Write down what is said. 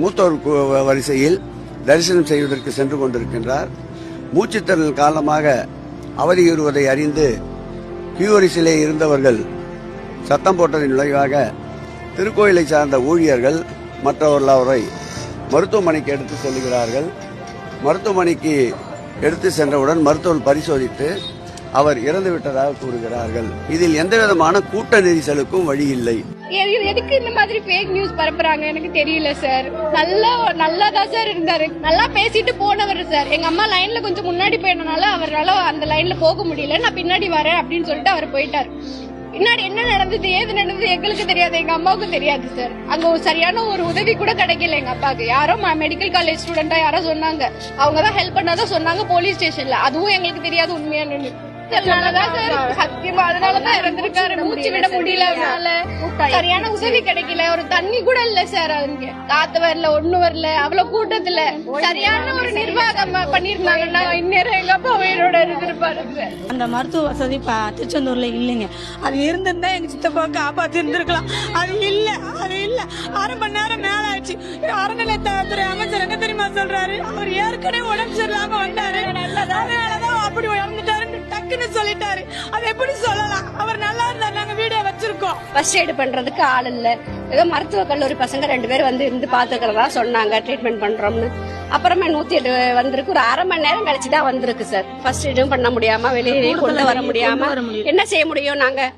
மூத்தோர் வரிசையில் தரிசனம் செய்வதற்கு சென்று கொண்டிருக்கின்றார். மூச்சுத்திறல் காரணமாக அவதியுறுவதை அறிந்து கியூ வரிசையிலே இருந்தவர்கள் சத்தம் போட்டதின் விளைவாக திருக்கோயிலை சார்ந்த ஊழியர்கள் மற்றவர்கள் அவரை மருத்துவமனைக்கு எடுத்து செல்கிறார்கள். மருத்துவமனைக்கு எடுத்து சென்றவுடன் மருத்துவர் பரிசோதித்து அவர் இறந்துவிட்டதாக கூறுகிறார்கள். இதில் எந்தவிதமான கூட்ட நெரிசலுக்கும் வழி இல்லை. எதுக்கு இந்த மாதிரி ஃபேக் நியூஸ் பரப்புறாங்க எனக்கு தெரியல சார். நல்லாதான் சார் இருந்தாரு, நல்லா பேசிட்டு போனவர் சார். எங்க அம்மா லைன்ல கொஞ்சம் முன்னாடி போயிட்டனால அவரால் அந்த லைன்ல போக முடியல, நான் பின்னாடி வரேன் அப்படின்னு சொல்லிட்டு அவர் போயிட்டாரு. பின்னாடி என்ன நடந்தது ஏது நடந்தது எங்களுக்கு தெரியாது, எங்க அம்மாவுக்கு தெரியாது சார். அங்க சரியான ஒரு உதவி கூட கிடைக்கல எங்க அப்பாவுக்கு. யாரோ மெடிக்கல் காலேஜ் ஸ்டூடெண்டா யாரோ சொன்னாங்க, அவங்கதான் ஹெல்ப் பண்ணாதான் சொன்னாங்க போலீஸ் ஸ்டேஷன்ல. அதுவும் எங்களுக்கு தெரியாது உண்மையான சத்தியமா. அதனாலதான் இறந்திருக்காரு. மூச்சு விட முடியல, சரியான உதவி கிடைக்கல, ஒரு தண்ணி கூட இல்ல சார். அவங்க காத்து வரல, ஒண்ணு வரல, அவ்வளவு கூட்டத்துல சரியான ஒரு நிர்வாகம் பண்ணிருந்தாங்கன்னா இந்நேரம் எங்க அப்பா உயிரோட இருந்திருப்பாரு. அந்த மருத்துவ வசதி திருச்செந்தூர்ல இல்லைங்க. அது இருந்திருந்தா எங்க சித்தப்பா காப்பாத்தி இருந்திருக்கலாம். அது இல்ல. அரை மணி நேரம் மேல ஆச்சு. அறநிலையத்துறை அமைச்சர் என்ன தெரியுமா சொல்றாரு, அவர் ஏற்கனவே உடம்பு சரியில்லாம வந்தாரு, அதனாலதான் அப்படி இறந்துட்டாரு டக்குன்னு சொல்லிட்டாரு. அது எப்படி சொல்லலாம்? அவர் நல்லா இருந்தாரு, நாங்க வீடியோ வச்சிருக்கோம். ஃபர்ஸ்ட் எய்ட் பண்றதுக்கு ஆள் இல்ல. ஏதோ மருத்துவ கல்லூரி பசங்க 2 பேர் வந்து இருந்து பாத்துக்கிறதா சொன்னாங்க, ட்ரீட்மெண்ட் பண்றோம்னு. அப்புறமா 108 வந்திருக்கு. ஒரு அரை மணி நேரம் கழிச்சுதான் வந்திருக்கு சார். ஃபர்ஸ்ட் எய்டும் பண்ண முடியாம வெளியே கொண்டு வர முடியாம என்ன செய்ய முடியும் நாங்க?